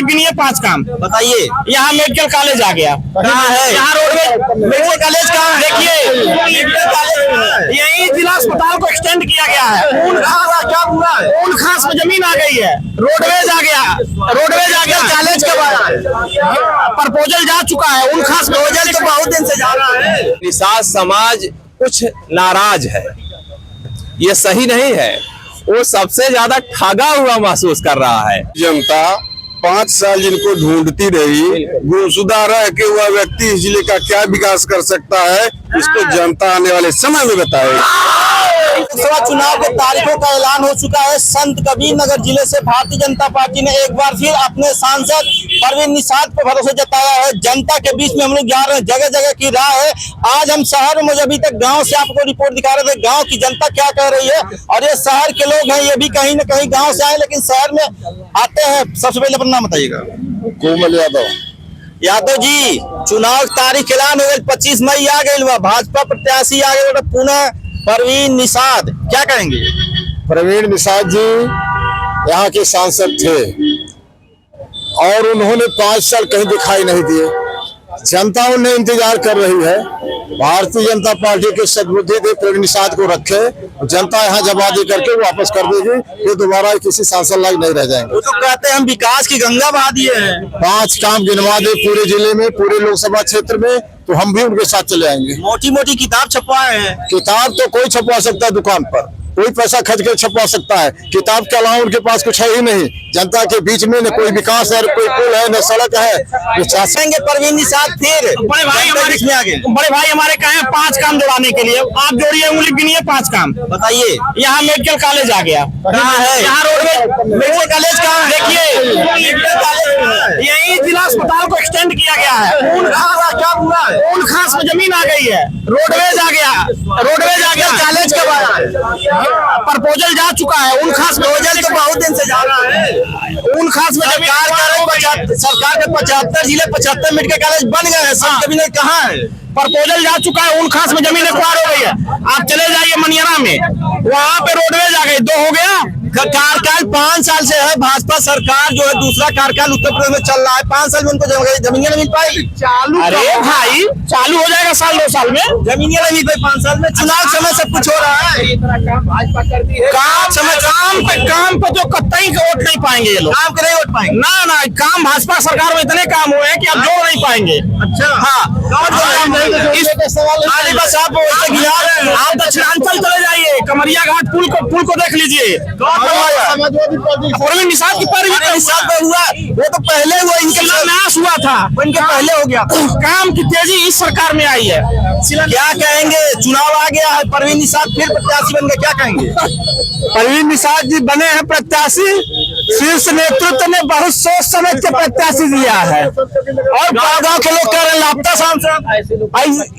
गिनिए 5 काम बताइए। यहाँ मेडिकल कॉलेज आ गया, कहाँ है? यहाँ रोडवेज मेडिकल कॉलेज कहाँ है? देखिए यही जिला अस्पताल को एक्सटेंड किया गया है। क्या हुआ है? ऊन खास में जमीन आ गई है, रोडवेज आ गया कॉलेज कब आया? प्रपोजल जा चुका है, ऊन खास में प्रपोजल तो बहुत दिन से जा रहा है। निषाद समाज कुछ नाराज है, ये सही नहीं है। वो सबसे ज्यादा ठगा हुआ महसूस कर रहा है। जनता 5 साल जिनको ढूंढती रही, गुमशुदा रह के वह व्यक्ति इस जिले का क्या विकास कर सकता है, इसको जनता आने वाले समय में बताएगी। लोकसभा चुनाव के तारीखों का ऐलान हो चुका है। संत कबीर नगर जिले से भारतीय जनता पार्टी ने एक बार फिर अपने सांसद परवीन निषाद पर भरोसा जताया है। जनता के बीच में हम लोग जा रहे हैं, जगह जगह की राह है। आज हम शहर में अभी तक गांव से आपको रिपोर्ट दिखा रहे थे, गांव की जनता क्या कह रही है। और ये शहर के लोग हैं, ये भी कहीं न कहीं गाँव से आए लेकिन शहर में आते हैं। सबसे पहले अपना नाम बताइएगा। कोमल यादव जी, चुनाव की तारीख ऐलान हो गई, 25 मई आ गई, भाजपा प्रत्याशी आ गए पुनः परवीन निषाद, क्या कहेंगे? प्रवीण निषाद जी यहाँ के सांसद थे और उन्होंने 5 साल कहीं दिखाई नहीं दिए। जनता उन्हें इंतजार कर रही है। भारतीय जनता पार्टी के सद्बुद्धि दे प्रवीण निषाद को रखे, जनता यहाँ जवाब करके वापस कर देगी, ये दोबारा किसी सांसद लायक नहीं रह जाएंगे। वो तो कहते हैं हम विकास की गंगा बहा दिए हैं। 5 काम गिनवा दे पूरे जिले में, पूरे लोकसभा क्षेत्र में, तो हम भी उनके साथ चले आएंगे। मोटी मोटी किताब छपवाए हैं। किताब तो कोई छपवा सकता है, दुकान पर कोई पैसा खर्च कर छपवा सकता है। किताब के अलावा उनके पास कुछ है ही नहीं। जनता के बीच में न कोई विकास है, कोई पुल है, न सड़क है। चाहेंगे परवीन निषाद फिर बड़े भाई हमारे कहे 5 काम जोड़ाने के लिए, आप जोड़िए, उंगली गिनिए 5 काम बताइए। यहाँ मेडिकल कॉलेज आ गया, कहाँ है? यहाँ रोडवेज मेडिकल कॉलेज कहाँ है? देखिए यही जिला अस्पताल को एक्सटेंड किया गया है। क्या हुआ है? ऊन खास में जमीन आ गई है, रोडवेज आ गया कॉलेज कब आया? प्रपोजल जा चुका है, ऊन खास में प्रपोजल तो बहुत दिन से जा रहा है। ऊन खास में जमीन सरकार के 75 जिले 75 मेडिकल कॉलेज बन गए हैं। संत कबीर नगर कहाँ है? प्रपोजल जा चुका है, ऊन खास में जमीन एक्वायर हो गई है। आप चले जाइए मनियारा में, वहाँ पे रोडवेज आ गई, 2 हो गया। कार्यकाल 5 साल से है, भाजपा सरकार जो है दूसरा कार्यकाल उत्तर प्रदेश में चल रहा है। 5 साल में उनको जमीन नहीं मिल पाएगी। अरे भाई चालू हो जाएगा साल 2 साल में, जमीन नहीं मिल पाई 5 साल में। चुनाव समय सब कुछ हो रहा है। काम पे जो कतई वोट नहीं पाएंगे ये लोग, काम के नहीं वोट पाएंगे। ना काम भाजपा सरकार में इतने काम हुए हैं कि आप जोड़ नहीं पाएंगे। अच्छा, हाँ बस आप दक्षिणांचल चले जाइए, कमरिया घाट पुल को देख लीजिए। परवीन निषाद की हुआ, वो तो पहले हुआ, इनके शिलान्यास हुआ था, इनके पहले हो गया। काम की तेजी इस सरकार में आई है। क्या कहेंगे? चुनाव आ गया है, परवीन निषाद फिर प्रत्याशी बन गए, क्या कहेंगे? परवीन निषाद जी बने हैं प्रत्याशी, शीर्ष नेतृत्व ने बहुत सोच समझ के प्रत्याशी दिया है। और गाँव के लोग कह रहे हैं लापता सांसद,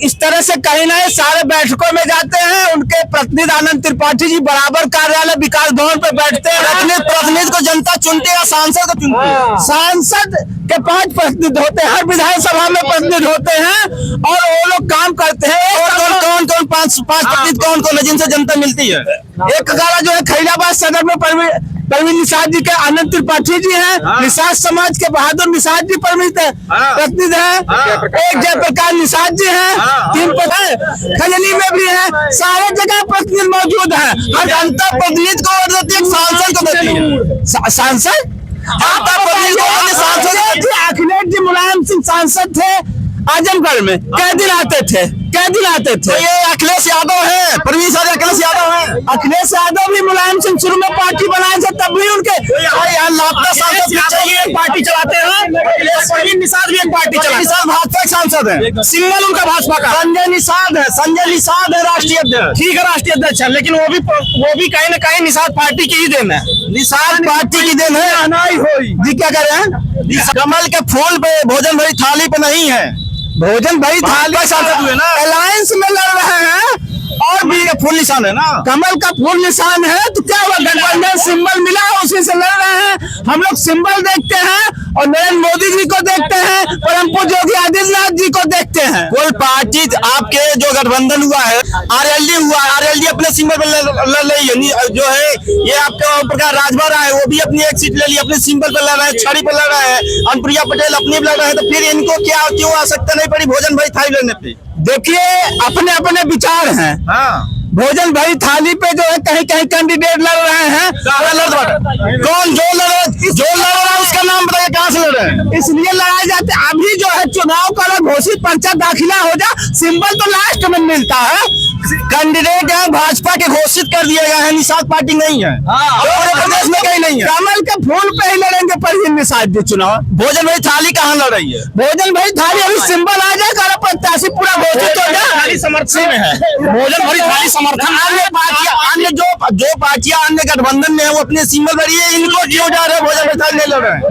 इस तरह से कहीं ना सारे बैठकों में जाते हैं। उनके प्रतिनिधि आनंद त्रिपाठी जी बराबर कार्यालय विकास भवन पे बैठते हैं। प्रतिनिधि को जनता चुनती है, सांसद को चुनती है। सांसद के 5 प्रतिनिधि होते हैं, हर विधानसभा में प्रतिनिधि होते हैं और वो लोग काम करते हैं। और कौन 5 प्रतिनिधि कौन है जिनसे जनता मिलती है? एक गाला जो है खैराबाद सदर में परवीन निषाद जी के आनंद त्रिपाठी जी हैं। निषाद समाज के बहादुर निषाद जी प्रतिनिधि हैं। एक जयप्रकाश निषाद जी हैं। 3 पद है, खजनी में भी है, सारे जगह प्रतिनिधि मौजूद है। हर जनता प्रतिनिधि को वोट देती है, सांसद को देती है। सांसद सांसद अखिलेश जी मुलायम सिंह सांसद थे आजमगढ़ में, कै दिन आते थे। तो ये अखिलेश यादव है, परवीन निषाद अखिलेश यादव है। अखिलेश यादव भी मुलायम सिंह शुरू में पार्टी बनाए थे, तब भी उनके लापता सांसद एक पार्टी चलाते हैं। परवीन निषाद भी एक पार्टी चलाते हैं, भाजपा के सांसद है। सिंबल उनका भाजपा का संजय निषाद है राष्ट्रीय अध्यक्ष। ठीक है, राष्ट्रीय अध्यक्ष है, लेकिन वो भी कहीं न कहीं निषाद पार्टी की ही देन है। निषाद पार्टी की देन है। जी क्या कह रहे हैं? कमल के फूल पे भोजन भरी थाली पे नहीं है। भोजन भाई थाली सांसद हुए ना, अलायंस में लड़ रहे हैं। और भी फुल निशान है ना, कमल का फूल निशान है, तो क्या हुआ, गठबंधन सिंबल मिला, उसी से लड़ रहे हैं। हम लोग सिंबल देखते हैं और नरेंद्र मोदी जी को देखते हैं, परम पूज्य योगी आदित्यनाथ जी को देखते हैं। कोई पार्टी आपके जो गठबंधन हुआ है, आरएलडी हुआ, आरएलडी अपने सिंबल पर लड़ रही है, जो है ये आपका ओम प्रकाश राजभर है, वो भी अपनी एक सीट ले ली, अपने सिंबल पर लड़ रहे हैं, छड़ी पर लड़ रहे हैं, अनुप्रिया पटेल अपनी लड़ रहे हैं, तो फिर इनको क्या क्यों आवश्यकता नहीं पड़ी भोजन भाई थाली लड़ने पे? देखिए, अपने अपने विचार हैं। हाँ, भोजन भाई थाली पे जो है कहीं कहीं कैंडिडेट लड़ रहे हैं। कौन जो लड़ रहा है उसका नाम बताइए, कहाँ से लड़ रहे हैं? इसलिए लड़ाए जाते, अभी जो है चुनाव का घोषित पर्चा दाखिला हो जा, सिंबल तो लास्ट में मिलता है। कैंडिडेट है भाजपा के घोषित कर दिए गए हैं, निषाद पार्टी नहीं है, पूरे प्रदेश में कहीं नहीं है। कमल के फूल पे ही लड़ेंगे परवीन निषाद जी चुनाव। भोजन भाई थाली कहाँ लड़ रही है? भोजन भाई थाली अभी सिंबल आ जाएगा और प्रत्याशी पूरा घोषित हो जाए, समर्थन में है। भोजन भाई थाली समर्थन, अन्य जो पार्टियां अन्य गठबंधन में है वो अपने सिंबल पर ही है, इनको क्यों जा रहे हैं भोजन भाई थाली नहीं लड़ रहे हैं?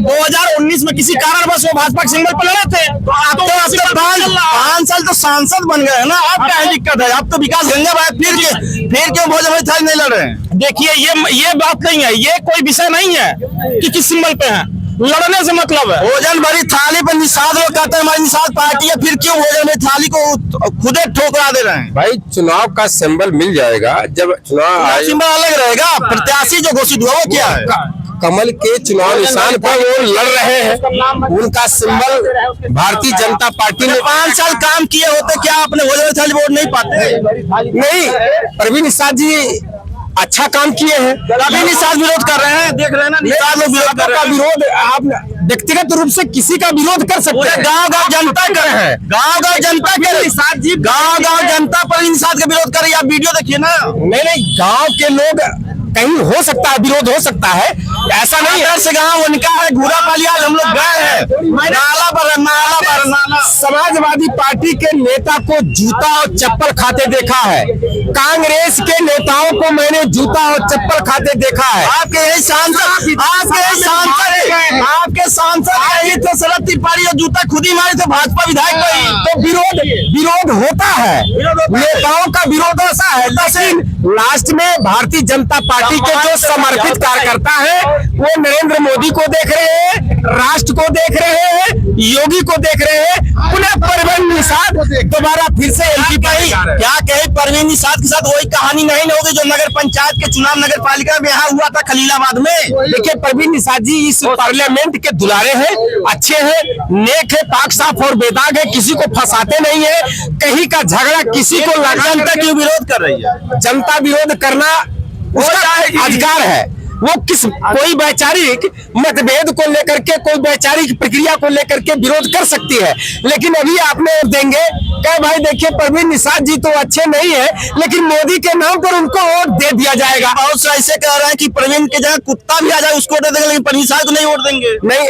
2019 में किसी कारणवश वो भाजपा के सिंबल पर लड़े थे, तो आप तो 5 साल तो सांसद बन गए हैं ना, आप क्या दिक्कत है? आप तो विकास गंगा भाई, फिर क्यों भोजन भाई थाली नहीं लड़ रहे हैं? देखिए, ये बात नहीं है, ये कोई विषय नहीं है कि किस सिंबल पे है, लड़ने से मतलब है। भोजन भरी थाली पर निषाद लोग कहते हैं हमारी निषाद पार्टी है, फिर क्यों भोजन भरी थाली को खुदे ठोकरा दे रहे हैं? भाई चुनाव का सिंबल मिल जाएगा जब चुनाव सिंबल अलग रहेगा, प्रत्याशी जो घोषित हुआ वो क्या है? कमल के चुनाव निशान पर वो लड़ रहे हैं, उनका सिंबल भारतीय जनता पार्टी ने 5 साल काम किए होते, क्या आपने भोजन भरी थाली वोट नहीं पाते? नहीं, परवीन निषाद जी अच्छा काम किए हैं, अभी निषाद विरोध कर रहे हैं, देख रहे हैं ना, निषाद लोग विरोध कर रहे हैं। विरोध आप व्यक्तिगत रूप से किसी का विरोध कर सकते हैं, गांव जनता कर रहे हैं, गांव जनता कर निषाद जी, गांव जनता पर निषाद का विरोध कर रही है। आप वीडियो देखिए ना। नहीं, गांव के लोग कहीं हो सकता है, विरोध हो सकता है, ऐसा नहीं है। से गांव उनका है, घूरा पालिया हम लोग गए हैं, नाला समाजवादी पार्टी के नेता को जूता और चप्पल खाते देखा है, कांग्रेस के नेताओं को मैंने जूता और चप्पल खाते देखा है। आपके यही सांसद यही तो शरद तिवारी और जूता खुद ही मारे थे भाजपा विधायक को। तो विरोध होता है, नेताओं का विरोध ऐसा है, लेकिन लास्ट में भारतीय जनता पार्टी के जो समर्पित कार्यकर्ता है वो नरेंद्र मोदी को देख रहे हैं, राष्ट्र को देख रहे हैं, योगी को देख रहे हैं, पुनः परवीन निषाद दोबारा फिर से एमपी पाई। क्या कहे, परवीन निषाद के साथ वही कहानी नहीं होगी जो नगर पंचायत के चुनाव नगर पालिका में यहाँ हुआ था खलीलाबाद में। देखिए, परवीन निषाद जी इस पार्लियामेंट के दुलारे हैं, अच्छे हैं, नेक है, पाक साफ और बेदाग है, किसी को फंसाते नहीं है, कहीं का झगड़ा किसी को जनता क्यों विरोध कर रही है? जनता विरोध करना उसका अधिकार है, वो कोई वैचारिक मतभेद को लेकर के, कोई वैचारिक प्रक्रिया को लेकर के विरोध कर सकती है, लेकिन अभी आपने देंगे क्या भाई? देखिए, परवीन निषाद जी तो अच्छे नहीं है, लेकिन मोदी के नाम पर उनको वोट दे दिया जाएगा। बहुत से ऐसे कह रहे हैं कि परवीन के जगह कुत्ता भी आ जाए उसको दे देंगे, लेकिन परवीन निषाद को नहीं वोट देंगे। नहीं,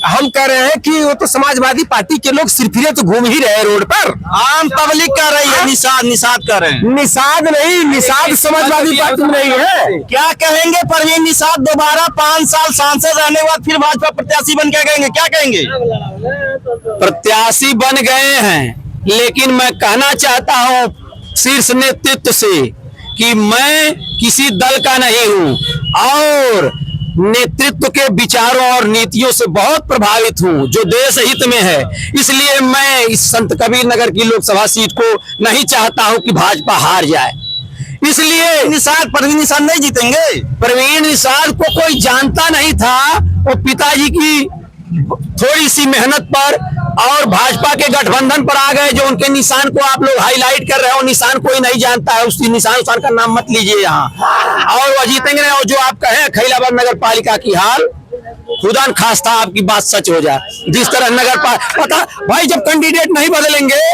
हम कह रहे हैं कि वो तो समाजवादी पार्टी के लोग सिर्फ तो घूम ही रहे रोड पर, आम पब्लिक कह रही है निषाद कह रहे हैं। निषाद नहीं, निषाद समाजवादी पार्टी में नहीं है। क्या कहेंगे परवीन निषाद दोबारा 5 साल सांसद रहने के बाद फिर भाजपा प्रत्याशी बन के कहेंगे, क्या कहेंगे? प्रत्याशी बन गए हैं, लेकिन मैं कहना चाहता हूं शीर्ष नेतृत्व से कि मैं किसी दल का नहीं हूं और नेतृत्व के विचारों और नीतियों से बहुत प्रभावित हूं जो देश हित में है। इसलिए मैं इस संत कबीर नगर की लोकसभा सीट को नहीं चाहता हूं कि भाजपा हार जाए। इसलिए परवीन निषाद नहीं जीतेंगे। परवीन निषाद को कोई जानता नहीं था, वो पिताजी की थोड़ी सी मेहनत पर और भाजपा के गठबंधन पर आ गए, जो उनके निशान को आप लोग हाईलाइट कर रहे हो, निशान कोई नहीं जानता है, उस निशान का नाम मत लीजिए यहाँ, और वो जीतेंगे। और जो आप कहें खैलाबाद नगर पालिका की हाल, खुदा न खास्ता आपकी बात सच हो जाए। जिस तरह नगर पता भाई, जब कैंडिडेट नहीं बदलेंगे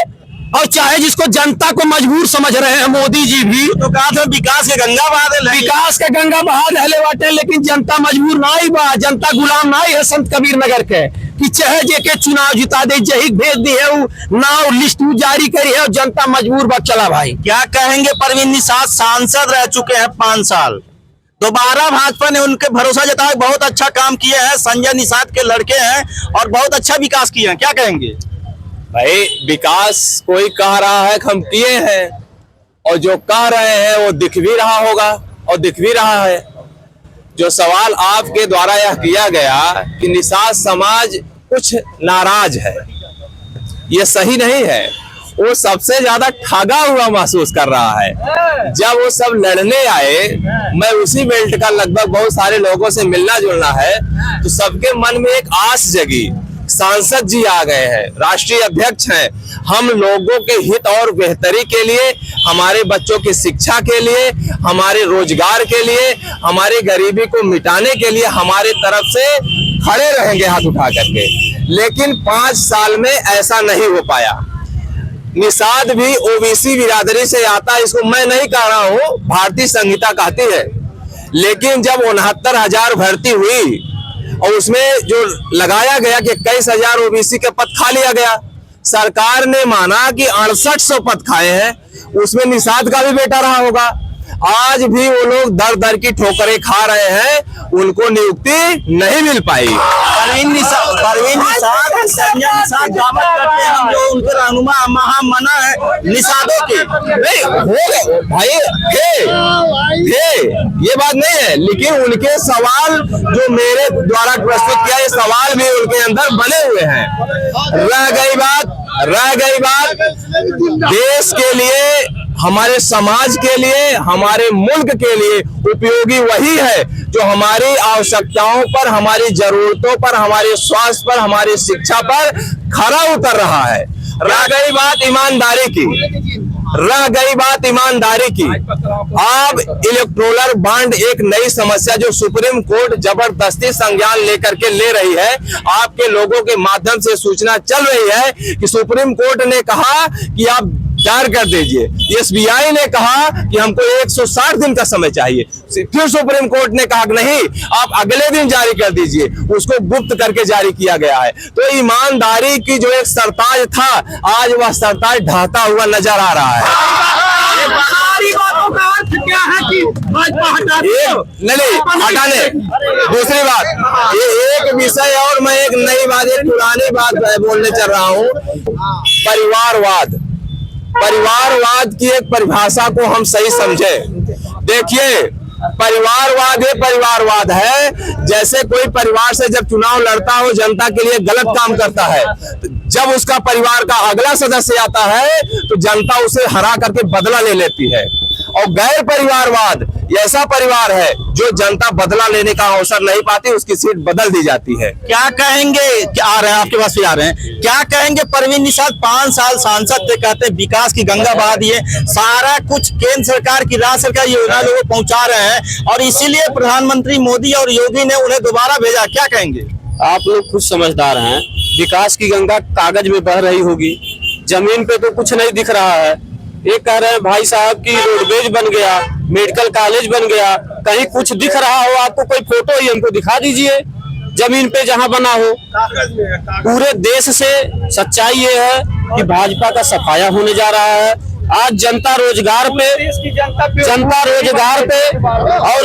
और चाहे जिसको जनता को मजबूर समझ रहे हैं मोदी जी भी, तो कहा था विकास के गंगा बहा दे, विकास के गंगा बहा दे बाटे, लेकिन जनता मजबूर ना ही बा, जनता गुलाम ना ही है संत कबीर नगर के कि चाहे जे के चुनाव जिता दे, जही भेज दी है, नाव लिस्ट जारी करी है और जनता मजबूर बा। चला भाई, क्या कहेंगे? परवीन निषाद सांसद रह चुके हैं 5 साल, दोबारा भाजपा ने उनके भरोसा जताया, बहुत अच्छा काम किए हैं, संजय निषाद के लड़के हैं और बहुत अच्छा विकास किए हैं, क्या कहेंगे? भाई विकास कोई कह रहा है कि हम किए हैं, और जो कह रहे हैं वो दिख भी रहा होगा और दिख भी रहा है। जो सवाल आपके द्वारा यह किया गया कि निषाद समाज कुछ नाराज है, ये सही नहीं है। वो सबसे ज्यादा ठगा हुआ महसूस कर रहा है। जब वो सब लड़ने आए, मैं उसी बेल्ट का लगभग बहुत सारे लोगों से मिलना जुलना है, तो सबके मन में एक आस जगी। सांसद जी आ गए हैं, राष्ट्रीय अध्यक्ष हैं, हम लोगों के हित और बेहतरी के लिए, हमारे बच्चों की शिक्षा के लिए, हमारे रोजगार के लिए, हमारी गरीबी को मिटाने के लिए हमारे तरफ से खड़े रहेंगे हाथ उठा करके। लेकिन 5 साल में ऐसा नहीं हो पाया। निषाद भी ओबीसी बिरादरी से आता है, इसको मैं नहीं कह रहा हूं, भारतीय संहिता कहती है। लेकिन जब 69,000 भर्ती हुई और उसमें जो लगाया गया कि 21,000 ओबीसी के पद खा लिया गया, सरकार ने माना कि 6800 पद खाए हैं, उसमें निषाद का भी बेटा रहा होगा। आज भी वो लोग दर दर की ठोकरें खा रहे हैं, उनको नियुक्ति नहीं मिल पाई। परवीन निषाद दावा करते हैं हम जो उनके रहनुमा महामना है निषादों के। नहीं हो भाई, ये बात नहीं है, लेकिन उनके सवाल जो मेरे द्वारा प्रस्तुत किया, ये सवाल भी उनके अंदर बने हुए हैं। रह गई बात देश के लिए, हमारे समाज के लिए, हमारे मुल्क के लिए उपयोगी वही है जो हमारी आवश्यकताओं पर, हमारी जरूरतों पर, हमारे स्वास्थ्य पर, हमारी शिक्षा पर खरा उतर रहा है। रह गई बात ईमानदारी की। अब इलेक्टोरल बॉन्ड एक नई समस्या जो सुप्रीम कोर्ट जबरदस्ती संज्ञान लेकर के ले रही है। आपके लोगों के माध्यम से सूचना चल रही है कि सुप्रीम कोर्ट ने कहा कि आप दायर कर दीजिए। एसबीआई ने कहा कि हमको 160 दिन का समय चाहिए। फिर सुप्रीम कोर्ट ने कहा कि नहीं, आप अगले दिन जारी कर दीजिए। उसको गुप्त करके जारी किया गया है। तो ईमानदारी की जो एक सरताज था, आज वह सरताज ढहता हुआ नजर आ रहा है। क्या है कि नहीं हटाने। दूसरी बात, ये एक विषय और मैं एक नई बात, एक पुरानी बात बोलने चल रहा हूँ। परिवारवाद की एक परिभाषा को हम सही समझे। देखिए, परिवारवाद है जैसे कोई परिवार से जब चुनाव लड़ता हो, जनता के लिए गलत काम करता है, जब उसका परिवार का अगला सदस्य आता है तो जनता उसे हरा करके बदला ले लेती है। और गैर परिवारवाद ऐसा परिवार है जो जनता बदला लेने का अवसर नहीं पाती, उसकी सीट बदल दी जाती है। क्या कहेंगे, आ रहे हैं आपके पास भी आ रहे हैं, क्या कहेंगे परवीन निषाद 5 साल सांसद थे, कहते हैं विकास की गंगा बहा दिए, सारा कुछ केंद्र सरकार की, राज्य सरकार योजना लोगों को पहुंचा रहे हैं और इसीलिए प्रधानमंत्री मोदी और योगी ने उन्हें दोबारा भेजा। क्या कहेंगे? आप लोग खुद समझदार हैं। विकास की गंगा कागज में बह रही होगी, जमीन पे तो कुछ नहीं दिख रहा है। ये कह रहे हैं भाई साहब की रोडवेज बन गया, मेडिकल कॉलेज बन गया, कहीं कुछ दिख रहा हो आपको, कोई फोटो ही हमको दिखा दीजिए जमीन पे जहां बना हो। पूरे देश से सच्चाई ये है कि भाजपा का सफाया होने जा रहा है। आज जनता रोजगार पे और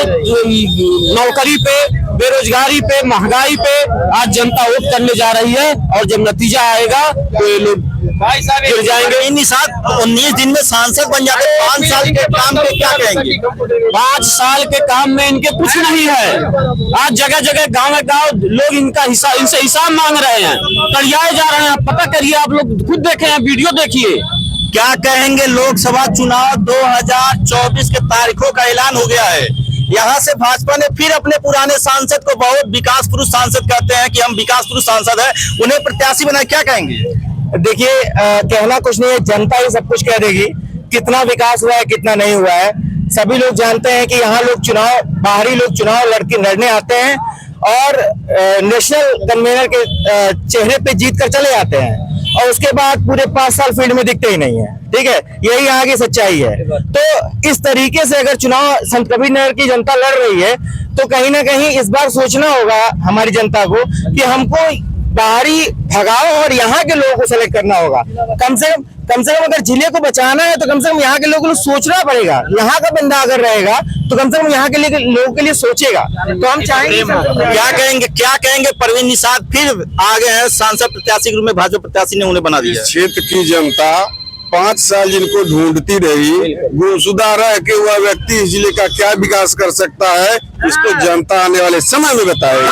नौकरी पे, बेरोजगारी पे, महंगाई पे आज जनता वोट करने जा रही है और जब नतीजा आएगा तो ये लोग गिर जाएंगे। निषाद 19 दिन में सांसद बन जाते, 5 साल के काम पे क्या कहेंगे? 5 साल के काम में इनके कुछ नहीं है। आज जगह जगह गाँव लोग इनसे हिसाब मांग रहे हैं, तड़ियाए जा रहे हैं। पता करिए, आप लोग खुद देखे, वीडियो देखिए। क्या कहेंगे? लोकसभा चुनाव 2024 के तारीखों का ऐलान हो गया है। यहाँ से भाजपा ने फिर अपने पुराने सांसद को, बहुत विकास पुरुष सांसद कहते हैं कि हम विकास पुरुष सांसद हैं, उन्हें प्रत्याशी बनाए। क्या कहेंगे? देखिए, कहना कुछ नहीं है, जनता ही सब कुछ कह देगी कितना विकास हुआ है, कितना नहीं हुआ है। सभी लोग जानते हैं कि यहाँ लोग बाहरी लोग चुनाव लड़ने आते हैं और नेशनल कन्वेनर के चेहरे पे जीत कर चले जाते हैं और उसके बाद पूरे 5 साल फील्ड में दिखते ही नहीं है। ठीक है, यही यहाँ की सच्चाई है। तो इस तरीके से अगर चुनाव संत कबीर नगर की जनता लड़ रही है तो कहीं ना कहीं इस बार सोचना होगा हमारी जनता को कि हमको बाहरी भगाओ और यहाँ के लोगों को सेलेक्ट करना होगा। कम से कम अगर जिले को बचाना है तो कम से कम यहाँ के लोगों को सोचना पड़ेगा। यहाँ का बंदा अगर रहेगा तो कम से कम यहाँ के लिए लोगों के लिए सोचेगा। तो हम चाहेंगे, क्या कहेंगे परवीन निषाद फिर आ गए हैं सांसद प्रत्याशी के रूप में, भाजपा प्रत्याशी ने उन्हें बना दिया। क्षेत्र की जनता 5 साल जिनको ढूंढती रही, गुमशुदा रह के वह व्यक्ति इस जिले का क्या विकास कर सकता है, इसको जनता आने वाले समय में बताएगी।